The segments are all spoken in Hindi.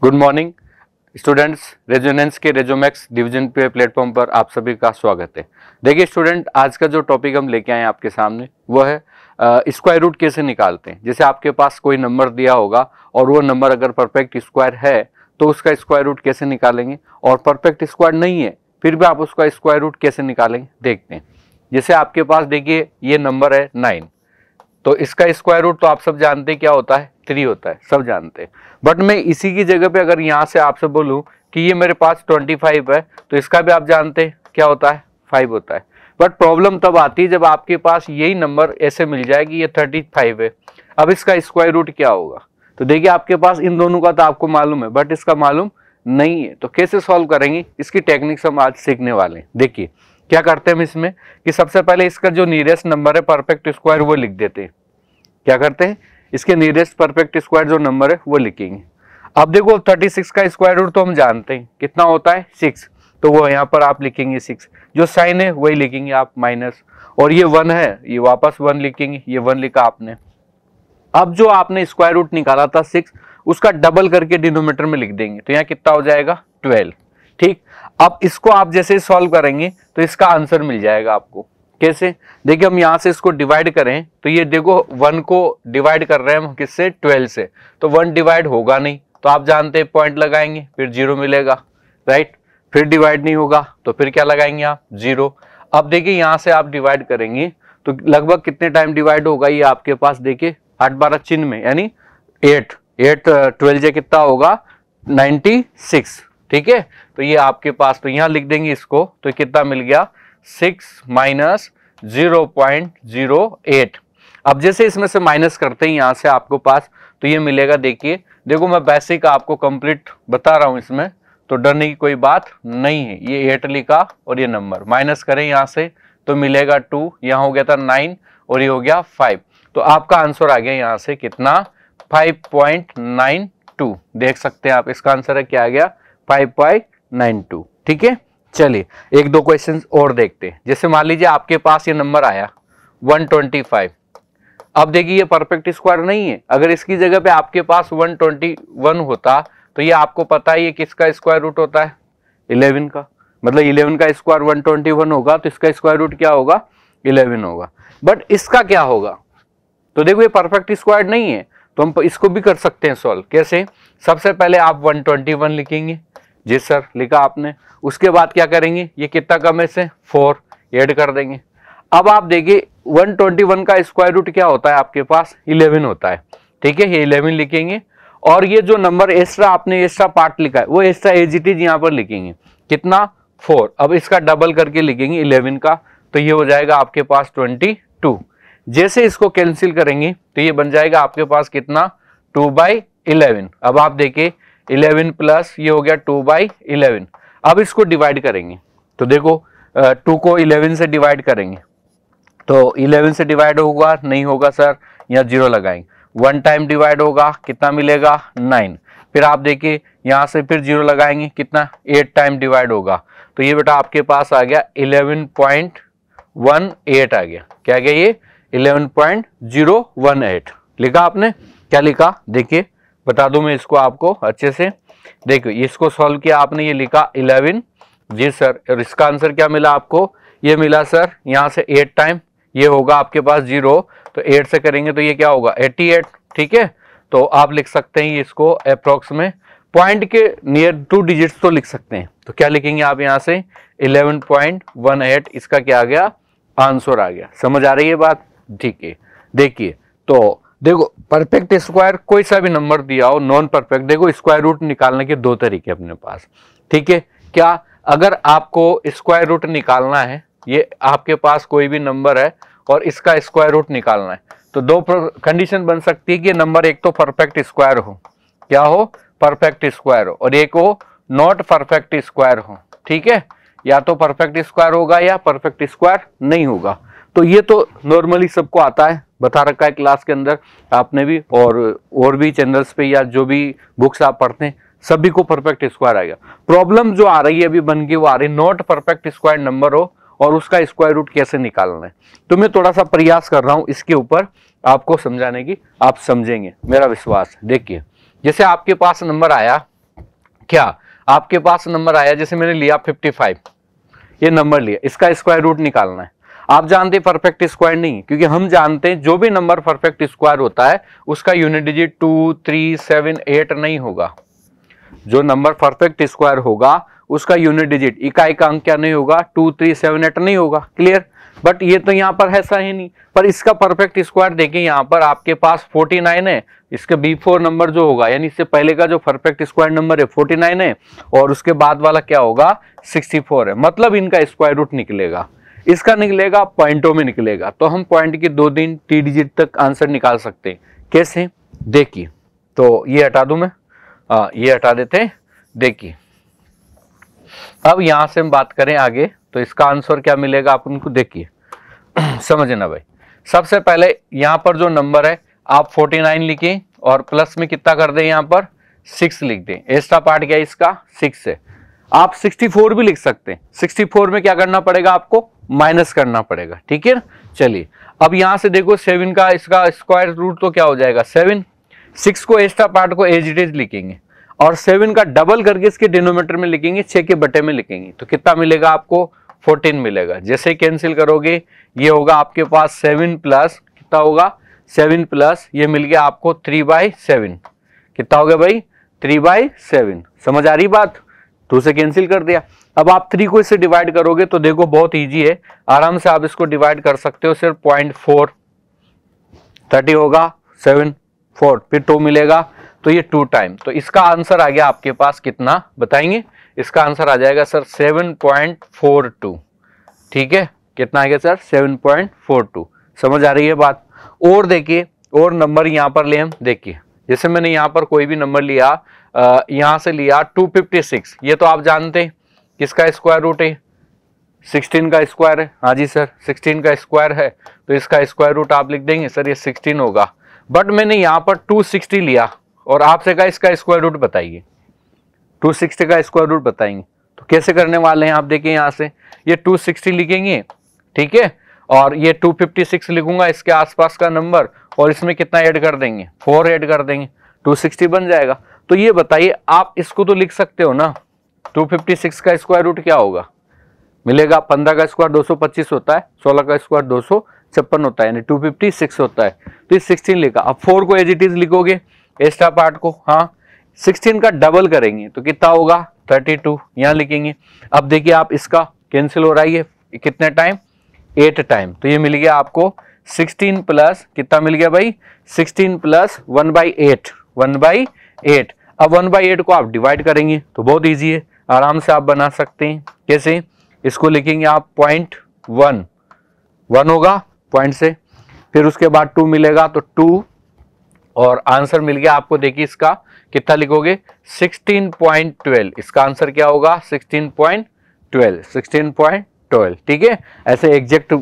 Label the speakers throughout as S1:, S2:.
S1: गुड मॉर्निंग स्टूडेंट्स, रेजोनेंस के रेजोमैक्स डिवीजन पे प्लेटफॉर्म पर आप सभी का स्वागत है। देखिए स्टूडेंट, आज का जो टॉपिक हम लेके आए हैं आपके सामने वो है स्क्वायर रूट कैसे निकालते हैं। जैसे आपके पास कोई नंबर दिया होगा और वो नंबर अगर परफेक्ट स्क्वायर है तो उसका स्क्वायर रूट कैसे निकालेंगे, और परफेक्ट स्क्वायर नहीं है फिर भी आप उसका स्क्वायर रूट कैसे निकालेंगे देखते हैं। जैसे आपके पास देखिए ये नंबर है 9, तो इसका स्क्वायर रूट तो आप सब जानते हैं क्या होता है, 3 होता है, सब जानते हैं। बट मैं इसी की जगह पे अगर यहाँ से आपसे बोलूं कि ये मेरे पास 25 है तो इसका भी आप जानते हैं क्या होता है, 5 होता है। बट प्रॉब्लम तब आती है जब आपके पास यही नंबर ऐसे मिल जाए कि ये 35 है। अब इसका स्क्वायर रूट क्या होगा, तो देखिए आपके पास इन दोनों का तो आपको मालूम है बट इसका मालूम नहीं है, तो कैसे सॉल्व करेंगे इसकी टेक्निक्स हम आज सीखने वाले हैं। देखिए क्या करते हैं हम इसमें कि सबसे पहले इसका जो नियरेस्ट नंबर है परफेक्ट स्क्वायर वो लिख देते हैं। क्या करते हैं, इसके नियरेस्ट परफेक्ट स्क्वायर जो नंबर है वो लिखेंगे। अब देखो 36 का स्क्वायर रूट तो हम जानते हैं कितना होता है, 6, तो वो यहाँ पर आप लिखेंगे 6, जो साइन है वही लिखेंगे आप माइनस, और ये 1 है ये वापस 1 लिखेंगे, ये 1 लिखा आपने। अब जो आपने स्क्वायर रूट निकाला था 6 उसका डबल करके डिनोमिनेटर में लिख देंगे, तो यहाँ कितना हो जाएगा 12। ठीक, अब इसको आप जैसे सॉल्व करेंगे तो इसका आंसर मिल जाएगा आपको। कैसे, देखिए हम यहाँ से इसको डिवाइड करें तो ये देखो 1 को डिवाइड कर रहे हैं हम किससे, 12 से, तो 1 डिवाइड होगा नहीं, तो आप जानते हैं पॉइंट लगाएंगे फिर 0 मिलेगा, राइट। फिर डिवाइड नहीं होगा तो फिर क्या लगाएंगे आप, 0। अब देखिए यहाँ से आप डिवाइड करेंगे तो लगभग कितने टाइम डिवाइड होगा ये आपके पास, देखिए 8 12 चिन्ह में, यानी 8 12 से कितना होगा 96। ठीक है, तो ये आपके पास, तो यहाँ लिख देंगे इसको, तो कितना मिल गया 6 माइनस 0.08। अब जैसे इसमें से माइनस करते हैं यहाँ से आपको पास, तो ये मिलेगा, देखिए देखो मैं बेसिक आपको कंप्लीट बता रहा हूँ इसमें, तो डरने की कोई बात नहीं है। ये 8 लिखा और ये नंबर माइनस करें यहाँ से तो मिलेगा 2, यहाँ हो गया था 9 और ये हो गया 5, तो आपका आंसर आ गया यहाँ से कितना 5.92। देख सकते हैं आप, इसका आंसर है क्या आ गया 5.92। ठीक है, चलिए एक दो क्वेश्चन और देखते हैं। जैसे मान लीजिए आपके पास ये नंबर आया 125। अब देखिए ये परफेक्ट स्क्वायर नहीं है, अगर इसकी जगह पे आपके पास 121 होता तो ये आपको पता है ये किसका स्क्वायर रूट होता है, 11 का। मतलब 11 का स्क्वायर 121 होगा तो इसका स्क्वायर रूट क्या होगा, 11 होगा। बट इसका क्या होगा, तो देखो ये परफेक्ट स्क्वायर नहीं है तो हम इसको भी कर सकते हैं सॉल्व। कैसे, सबसे पहले आप 121 लिखेंगे, जी सर लिखा आपने। उसके बाद क्या करेंगे, ये कितना कम है से 4 ऐड कर देंगे। अब आप देखिए 121 का स्क्वायर रूट क्या होता है आपके पास, 11 होता है। ठीक है, ये 11 लिखेंगे, और ये जो नंबर एक्स्ट्रा आपने एक्स्ट्रा पार्ट लिखा है वो एक्स्ट्रा एज इट इज यहाँ पर लिखेंगे, कितना 4। अब इसका डबल करके लिखेंगे 11 का, तो ये हो जाएगा आपके पास 22। जैसे इसको कैंसिल करेंगे तो ये बन जाएगा आपके पास कितना 2/11। अब आप देखिए 11 प्लस ये हो गया 2/11। अब इसको डिवाइड करेंगे तो देखो 2 को 11 से डिवाइड करेंगे तो 11 से डिवाइड होगा नहीं होगा सर, यहाँ 0 लगाएंगे। 1 टाइम डिवाइड होगा कितना मिलेगा 9, फिर आप देखिए यहाँ से फिर 0 लगाएंगे कितना 8 टाइम डिवाइड होगा, तो ये बेटा आपके पास आ गया 11.18 आ गया। क्या गया ये 11.018 लिखा आपने। क्या लिखा देखिए, बता दूं मैं इसको आपको अच्छे से। देखो इसको सॉल्व किया आपने, ये लिखा 11, जी सर, और इसका आंसर क्या मिला आपको, ये मिला सर यहाँ से 8 टाइम, ये होगा आपके पास 0, तो 8 से करेंगे तो ये क्या होगा 88। ठीक है, तो आप लिख सकते हैं इसको अप्रोक्स में पॉइंट के नियर 2 डिजिट्स तो लिख सकते हैं, तो क्या लिखेंगे आप यहाँ से 11.18, इसका क्या आ गया आंसर आ गया। समझ आ रही है बात, ठीक है। देखिए तो देखो परफेक्ट स्क्वायर कोई सा भी नंबर दिया हो, नॉन परफेक्ट, देखो स्क्वायर रूट निकालने के 2 तरीके अपने पास। ठीक है, क्या, अगर आपको स्क्वायर रूट निकालना है, ये आपके पास कोई भी नंबर है और इसका स्क्वायर रूट निकालना है, तो 2 कंडीशन बन सकती है कि नंबर एक तो परफेक्ट स्क्वायर हो, क्या हो परफेक्ट स्क्वायर हो, और एक हो नॉट परफेक्ट स्क्वायर हो। ठीक है, या तो परफेक्ट स्क्वायर होगा या परफेक्ट स्क्वायर नहीं होगा। तो ये तो नॉर्मली सबको आता है, बता रखा है क्लास के अंदर आपने भी, और भी चैनल्स पे या जो भी बुक्स आप पढ़ते हैं सभी को परफेक्ट स्क्वायर आएगा। प्रॉब्लम जो आ रही है अभी बन के वो आ रही है नॉट परफेक्ट स्क्वायर नंबर हो और उसका स्क्वायर रूट कैसे निकालना है। तो मैं थोड़ा सा प्रयास कर रहा हूं इसके ऊपर आपको समझाने की, आप समझेंगे मेरा विश्वास। देखिए जैसे आपके पास नंबर आया क्या आपके पास नंबर आया, जैसे मैंने लिया 55, ये नंबर लिया, इसका स्क्वायर रूट निकालना है। आप जानते हैं परफेक्ट स्क्वायर नहीं, क्योंकि हम जानते हैं जो भी नंबर परफेक्ट स्क्वायर होता है उसका यूनिट डिजिट 2, 3, 7, 8 नहीं होगा। जो नंबर परफेक्ट स्क्वायर होगा उसका यूनिट डिजिट इकाई का अंक क्या नहीं होगा, 2, 3, 7, 8 नहीं होगा। क्लियर। बट ये तो यहाँ पर ऐसा ही नहीं, पर इसका परफेक्ट स्क्वायर देखिए यहाँ पर आपके पास 49 है, इसके बिफोर नंबर जो होगा यानी इससे पहले का जो परफेक्ट स्क्वायर नंबर है 49 है, और उसके बाद वाला क्या होगा 64 है। मतलब इनका स्क्वायर रूट निकलेगा, इसका निकलेगा पॉइंटों में निकलेगा। तो हम पॉइंट की 2-3 टी डिजिट तक आंसर निकाल सकते हैं। कैसे देखिए, तो ये हटा दूं मैं, ये हटा देते हैं। देखिए अब यहां से हम बात करें आगे, तो इसका आंसर क्या मिलेगा आप उनको देखिए समझना भाई। सबसे पहले यहां पर जो नंबर है आप 49 लिखें और प्लस में कितना कर दें, यहां पर 6 लिख दें। एक्स्ट्रा पार्ट क्या है इसका 6 है। आप 64 भी लिख सकते हैं। 64 में क्या करना पड़ेगा आपको, माइनस करना पड़ेगा। ठीक है, चलिए अब यहां से देखो 7 का इसका स्क्वायर रूट तो क्या हो जाएगा 7। 6 को एक्स्ट्रा पार्ट को एज इट इज लिखेंगे और 7 का डबल करके इसके डिनोमिनेटर में लिखेंगे, 6 के बटे में लिखेंगे, तो कितना मिलेगा आपको 14 मिलेगा। जैसे कैंसिल करोगे ये होगा आपके पास 7 प्लस कितना होगा 7 प्लस ये मिल गया आपको 3/7। कितना हो गया भाई 3/7। समझ आ रही बात, 2 से कैंसिल कर दिया। अब आप 3 को इससे डिवाइड करोगे तो देखो बहुत इजी है, आराम से आप इसको डिवाइड कर सकते हो। सिर्फ 0.4 30 होगा 7 4 फिर 2 मिलेगा, तो ये 2 टाइम। तो इसका आंसर आ गया आपके पास कितना बताएंगे, इसका आंसर आ जाएगा सर 7.42। ठीक है, कितना आ गया सर 7.42। समझ आ रही है बात। और देखिए और नंबर यहाँ पर ले हम, देखिए जैसे मैंने यहाँ पर कोई भी नंबर लिया, यहाँ से लिया 256, ये तो आप जानते हैं किसका स्क्वायर रूट है 16 का स्क्वायर है। हाँ जी सर 16 का स्क्वायर है, तो इसका स्क्वायर रूट आप लिख देंगे सर ये 16 होगा। बट मैंने यहाँ पर 260 लिया और आपसे कहा इसका स्क्वायर रूट बताइए, 260 का स्क्वायर रूट बताएंगे। तो कैसे करने वाले हैं आप देखिए, यहाँ से ये 260 लिखेंगे, ठीक है, और ये 256 लिखूंगा इसके आसपास का नंबर, और इसमें कितना ऐड कर देंगे 4 ऐड कर देंगे, 260 बन जाएगा। तो ये बताइए आप इसको तो लिख सकते हो ना, 256 का स्क्वायर रूट क्या होगा मिलेगा, 15 का स्क्वायर 225 होता है, 16 का स्क्वायर 256 होता है, यानी 256 होता है। तो ये 16 लिखा। अब 4 को एज इट इज लिखोगे एक्स्ट्रा पार्ट को, हाँ 16 का डबल करेंगे तो कितना होगा 32, यहाँ लिखेंगे। अब देखिए आप इसका कैंसिल हो रहा है कितने टाइम 8 टाइम, तो ये मिल गया आपको 16 प्लस कितना मिल गया भाई 16 प्लस 1/8 1/8। अब 1/8 को आप डिवाइड करेंगे तो बहुत इजी है, आराम से आप बना सकते हैं। कैसे, इसको लिखेंगे आप 0.1 1 होगा पॉइंट से, फिर उसके बाद 2 मिलेगा तो 2, और आंसर मिल गया आपको। देखिए इसका कितना लिखोगे 16.12, इसका आंसर क्या होगा 16.12। ठीक है, ऐसे एग्जैक्ट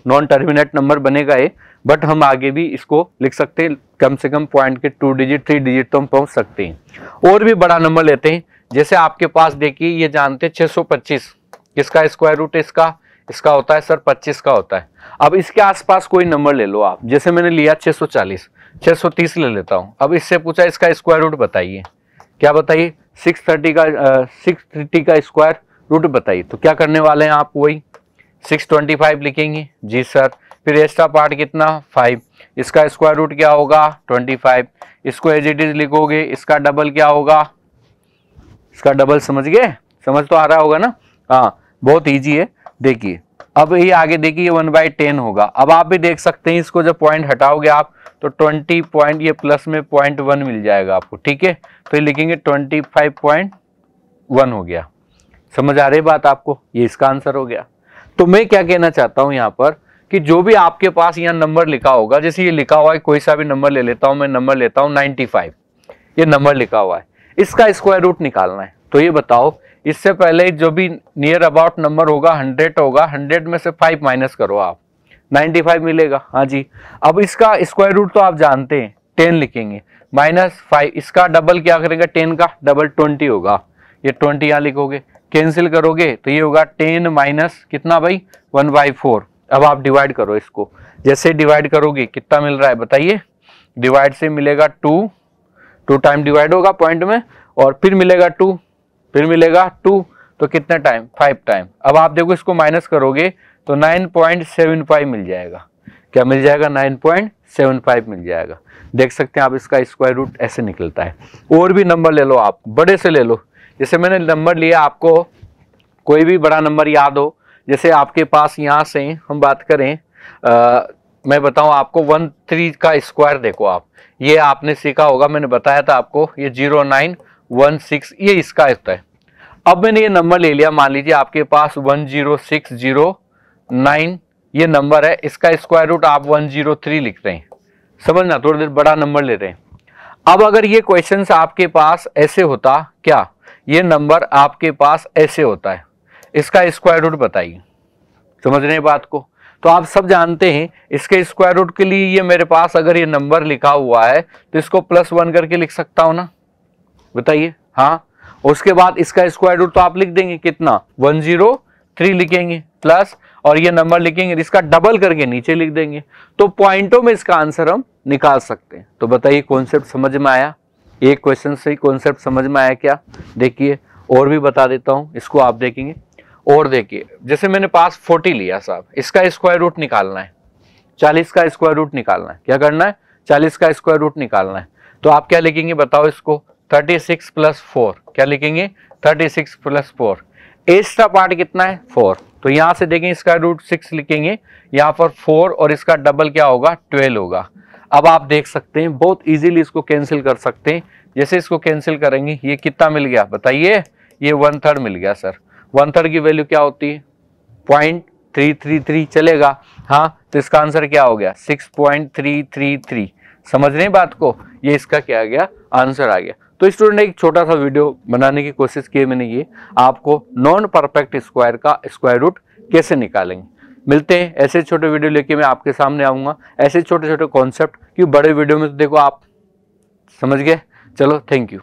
S1: नॉन टर्मिनेट नंबर बनेगा ये, बट हम आगे भी इसको लिख सकते हैं, कम से कम पॉइंट के 2 डिजिट 3 डिजिट तो हम पहुंच सकते हैं। और भी बड़ा नंबर लेते हैं, जैसे आपके पास देखिए ये जानते हैं 625 किसका स्क्वायर रूट है, इसका होता है सर 25 का होता है। अब इसके आसपास कोई नंबर ले लो आप, जैसे मैंने लिया 640 630 ले लेता हूं। अब इससे पूछा इसका स्क्वायर रूट बताइए, क्या बताइए 630 का स्क्वायर रूट बताइए। तो क्या करने वाले हैं आप, वही 625 लिखेंगे जी सर, फिर एक्स्ट्रा पार्ट कितना 5, इसका स्क्वायर रूट क्या होगा 25, इसको एज इट इज लिखोगे, इसका डबल क्या होगा, इसका डबल समझ गए, समझ तो आ रहा होगा ना, हाँ बहुत इजी है। देखिए अब ये आगे देखिए 1/10 होगा। अब आप भी देख सकते हैं इसको जब पॉइंट हटाओगे आप तो 20 पॉइंट ये प्लस में 0.1 मिल जाएगा आपको, ठीक है, तो ये लिखेंगे 25.1 हो गया। समझ आ रही बात आपको, ये इसका आंसर हो गया। तो मैं क्या कहना चाहता हूं यहाँ पर कि जो भी आपके पास यहाँ नंबर लिखा होगा, जैसे ये लिखा हुआ है कोई सा भी नंबर ले लेता हूं मैं, नंबर लेता हूं 95, ये नंबर लिखा हुआ है, इसका स्क्वायर रूट निकालना है। तो ये बताओ इससे पहले जो भी नियर अबाउट नंबर होगा 100 होगा, 100 में से 5 माइनस करो आप 95 मिलेगा। हाँ जी, अब इसका स्क्वायर रूट तो आप जानते हैं 10 लिखेंगे, -5, इसका डबल क्या करेगा 10 का डबल 20 होगा, ये 20 यहाँ लिखोगे, कैंसिल करोगे तो ये होगा 10 माइनस कितना भाई 1/4। अब आप डिवाइड करो इसको, जैसे डिवाइड करोगे कितना मिल रहा है बताइए, डिवाइड से मिलेगा 2 टाइम डिवाइड होगा पॉइंट में, और फिर मिलेगा 2, फिर मिलेगा 2, तो कितना टाइम, 5 टाइम। अब आप देखो इसको माइनस करोगे तो 9.75 मिल जाएगा। क्या मिल जाएगा, 9.75 मिल जाएगा। देख सकते हैं आप, इसका स्क्वायर रूट ऐसे निकलता है। और भी नंबर ले लो, आप बड़े से ले लो। जैसे मैंने नंबर लिया, आपको कोई भी बड़ा नंबर याद हो, जैसे आपके पास यहाँ से हम बात करें, मैं बताऊं आपको 13 का स्क्वायर। देखो आप, ये आपने सीखा होगा, मैंने बताया था आपको, ये 0916 ये इसका होता है। अब मैंने ये नंबर ले लिया, मान लीजिए आपके पास 10609 ये नंबर है, इसका स्क्वायर रूट आप 103 लिख रहे हैं। समझना, थोड़ी देर बड़ा नंबर ले रहे हैं। अब अगर ये क्वेश्चन आपके पास ऐसे होता, क्या ये नंबर आपके पास ऐसे होता है, इसका स्क्वायर रूट बताइए। समझ रहे हैं बात को? तो आप सब जानते हैं इसके स्क्वायर रूट के लिए ये मेरे पास अगर ये नंबर लिखा हुआ है तो इसको +1 करके लिख सकता हूं ना, बताइए। हाँ, उसके बाद इसका स्क्वायर रूट तो आप लिख देंगे कितना, 103 लिखेंगे प्लस, और ये नंबर लिखेंगे, इसका डबल करके नीचे लिख देंगे। तो पॉइंटों में इसका आंसर हम निकाल सकते हैं। तो बताइए कॉन्सेप्ट समझ में आया? एक क्वेश्चन से ही कॉन्सेप्ट समझ में आया क्या? देखिए और भी बता देता हूं, इसको आप देखेंगे। और देखिए, जैसे मैंने पास 40 लिया साहब, इसका स्क्वायर रूट निकालना है, 40 का स्क्वायर रूट निकालना है। क्या करना है, 40 का स्क्वायर रूट निकालना है। तो आप क्या लिखेंगे बताओ इसको, 36 + 4। क्या लिखेंगे, 36 + 4। एक्स्ट्रा पार्ट कितना है, 4। तो यहां से देखेंगे स्क्वायर रूट 6 लिखेंगे, यहाँ पर 4 और इसका डबल क्या होगा, 12 होगा। अब आप देख सकते हैं बहुत इजीली इसको कैंसिल कर सकते हैं। जैसे इसको कैंसिल करेंगे, ये कितना मिल गया बताइए, ये 1/3 मिल गया सर। 1/3 की वैल्यू क्या होती है, 0.333 चलेगा। हाँ, तो इसका आंसर क्या हो गया, 6.333। समझ रहे हैं बात को? ये इसका क्या आ गया, आंसर आ गया। तो स्टूडेंट एक छोटा सा वीडियो बनाने की कोशिश की है मैंने, ये आपको नॉन परफेक्ट स्क्वायर का स्क्वायर रूट कैसे निकालेंगे। मिलते हैं ऐसे छोटे वीडियो लेके, मैं आपके सामने आऊंगा ऐसे छोटे छोटे कॉन्सेप्ट, क्योंकि बड़े वीडियो में तो देखो आप समझ गए। चलो, थैंक यू।